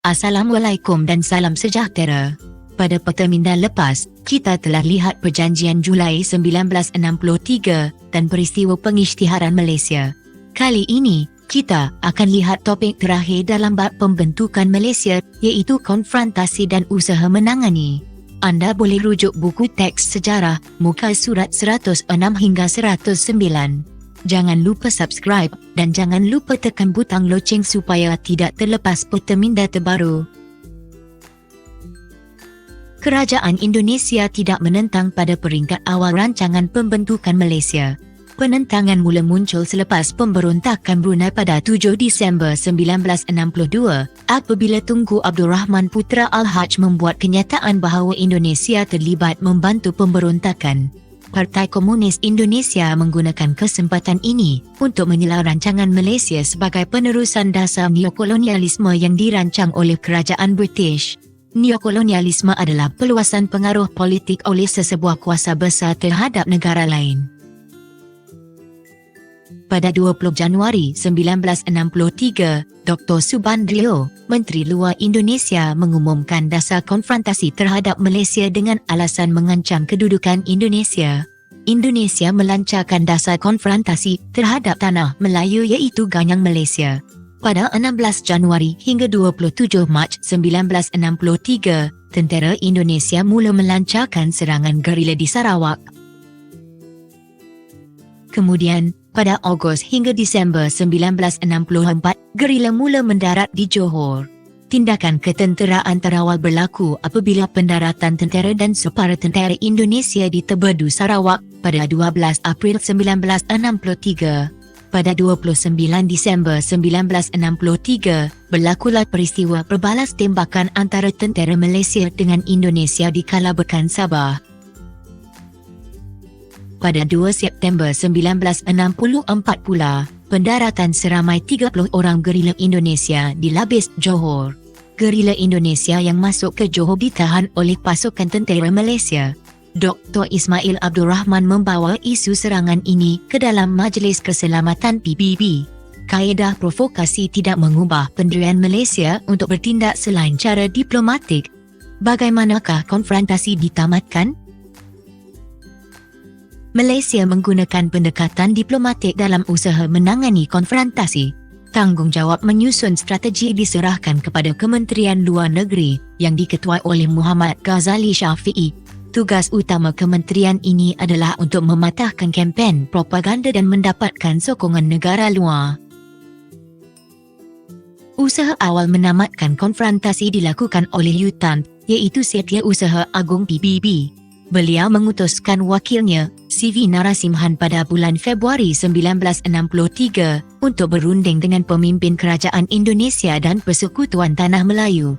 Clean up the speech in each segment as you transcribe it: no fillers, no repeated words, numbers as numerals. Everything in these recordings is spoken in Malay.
Assalamualaikum dan salam sejahtera. Pada pertemuan lepas, kita telah lihat perjanjian Julai 1963 dan peristiwa pengisytiharan Malaysia. Kali ini, kita akan lihat topik terakhir dalam bab pembentukan Malaysia, iaitu konfrontasi dan usaha menangani. Anda boleh rujuk buku teks sejarah, muka surat 106 hingga 109. Jangan lupa subscribe dan jangan lupa tekan butang loceng supaya tidak terlepas pertemuan terbaru. Kerajaan Indonesia tidak menentang pada peringkat awal rancangan pembentukan Malaysia. Penentangan mula muncul selepas pemberontakan Brunei pada 7 Disember 1962 apabila Tunku Abdul Rahman Putra Al-Haj membuat kenyataan bahawa Indonesia terlibat membantu pemberontakan. Partai Komunis Indonesia menggunakan kesempatan ini untuk menyela rancangan Malaysia sebagai penerusan dasar neokolonialisme yang dirancang oleh kerajaan British. Neokolonialisme adalah peluasan pengaruh politik oleh sesebuah kuasa besar terhadap negara lain. Pada 20 Januari 1963, Dr. Subandrio, Menteri Luar Indonesia mengumumkan dasar konfrontasi terhadap Malaysia dengan alasan mengancam kedudukan Indonesia. Indonesia melancarkan dasar konfrontasi terhadap tanah Melayu iaitu Ganyang Malaysia. Pada 16 Januari hingga 27 Mac 1963, tentera Indonesia mula melancarkan serangan gerila di Sarawak. Kemudian, pada Ogos hingga Disember 1964, gerila mula mendarat di Johor. Tindakan ketenteraan terawal berlaku apabila pendaratan tentera dan para tentera Indonesia di Tebedu, Sarawak pada 12 April 1963. Pada 29 Disember 1963, berlakulah peristiwa berbalas tembakan antara tentera Malaysia dengan Indonesia di Kalabekan, Sabah. Pada 2 September 1964 pula, pendaratan seramai 30 orang gerila Indonesia di Labis, Johor. Gerila Indonesia yang masuk ke Johor ditahan oleh pasukan tentera Malaysia. Dr. Ismail Abdul Rahman membawa isu serangan ini ke dalam Majlis Keselamatan PBB. Kaedah provokasi tidak mengubah pendirian Malaysia untuk bertindak selain cara diplomatik. Bagaimanakah konfrontasi ditamatkan? Malaysia menggunakan pendekatan diplomatik dalam usaha menangani konfrontasi. Tanggungjawab menyusun strategi diserahkan kepada Kementerian Luar Negeri yang diketuai oleh Muhammad Ghazali Syafi'i. Tugas utama kementerian ini adalah untuk mematahkan kempen propaganda dan mendapatkan sokongan negara luar. Usaha awal menamatkan konfrontasi dilakukan oleh Lieutenant, iaitu Setiausaha Agung PBB. Beliau mengutuskan wakilnya, CV Narasimhan pada bulan Februari 1963 untuk berunding dengan pemimpin kerajaan Indonesia dan Persekutuan Tanah Melayu.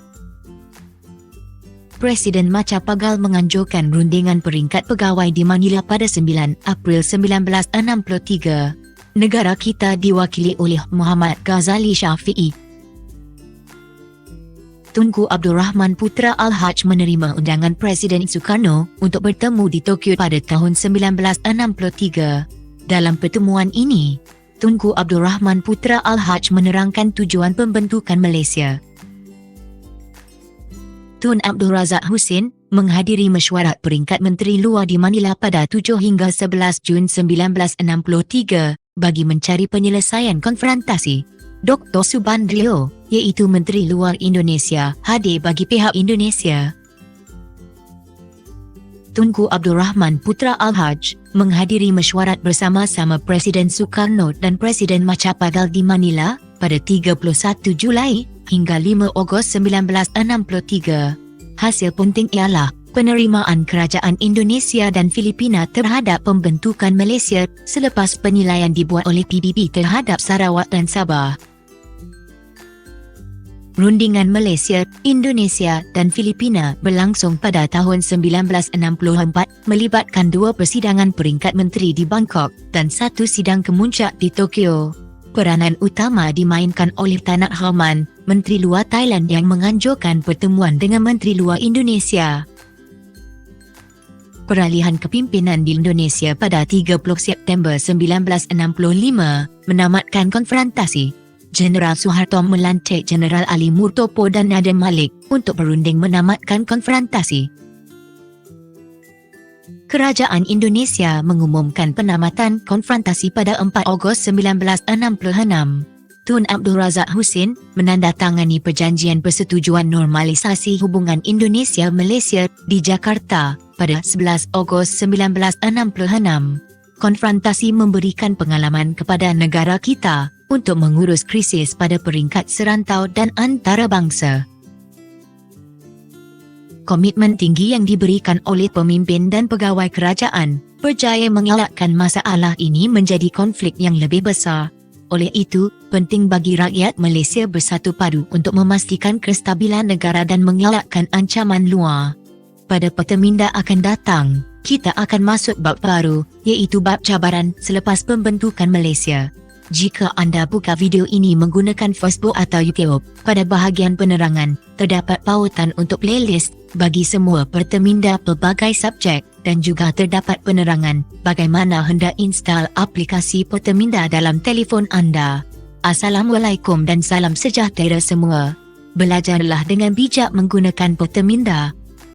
Presiden Macapagal menganjurkan rundingan peringkat pegawai di Manila pada 9 April 1963. Negara kita diwakili oleh Muhammad Ghazali Syafi'i. Tunku Abdul Rahman Putra Al-Haj menerima undangan Presiden Sukarno untuk bertemu di Tokyo pada tahun 1963. Dalam pertemuan ini, Tunku Abdul Rahman Putra Al-Haj menerangkan tujuan pembentukan Malaysia. Tun Abdul Razak Husin menghadiri mesyuarat peringkat Menteri Luar di Manila pada 7 hingga 11 Jun 1963 bagi mencari penyelesaian konfrontasi. Dr. Subandrio, iaitu Menteri Luar Indonesia, hadir bagi pihak Indonesia. Tunku Abdul Rahman Putra Al-Haj menghadiri mesyuarat bersama-sama Presiden Sukarno dan Presiden Macapagal di Manila pada 31 Julai hingga 5 Ogos 1963. Hasil penting ialah penerimaan kerajaan Indonesia dan Filipina terhadap pembentukan Malaysia selepas penilaian dibuat oleh PBB terhadap Sarawak dan Sabah. Rundingan Malaysia, Indonesia dan Filipina berlangsung pada tahun 1964 melibatkan 2 persidangan peringkat menteri di Bangkok dan 1 sidang kemuncak di Tokyo. Peranan utama dimainkan oleh Tan Nhat Haiman, Menteri Luar Thailand yang menganjurkan pertemuan dengan Menteri Luar Indonesia. Peralihan kepimpinan di Indonesia pada 30 September 1965 menamatkan konfrontasi. Jeneral Soeharto melantik Jeneral Ali Murtopo dan Nadiem Malik untuk berunding menamatkan konfrontasi. Kerajaan Indonesia mengumumkan penamatan konfrontasi pada 4 Ogos 1966. Tun Abdul Razak Husin menandatangani perjanjian persetujuan normalisasi hubungan Indonesia-Malaysia di Jakarta pada 11 Ogos 1966. Konfrontasi memberikan pengalaman kepada negara kita untuk mengurus krisis pada peringkat serantau dan antarabangsa. Komitmen tinggi yang diberikan oleh pemimpin dan pegawai kerajaan berjaya mengelakkan masalah ini menjadi konflik yang lebih besar. Oleh itu, penting bagi rakyat Malaysia bersatu padu untuk memastikan kestabilan negara dan mengelakkan ancaman luar. Pada Perteminda akan datang, kita akan masuk bab baru, iaitu bab cabaran selepas pembentukan Malaysia. Jika anda buka video ini menggunakan Facebook atau YouTube, pada bahagian penerangan, terdapat pautan untuk playlist bagi semua Perteminda pelbagai subjek dan juga terdapat penerangan bagaimana hendak install aplikasi Perteminda dalam telefon anda. Assalamualaikum dan salam sejahtera semua. Belajarlah dengan bijak menggunakan Perteminda.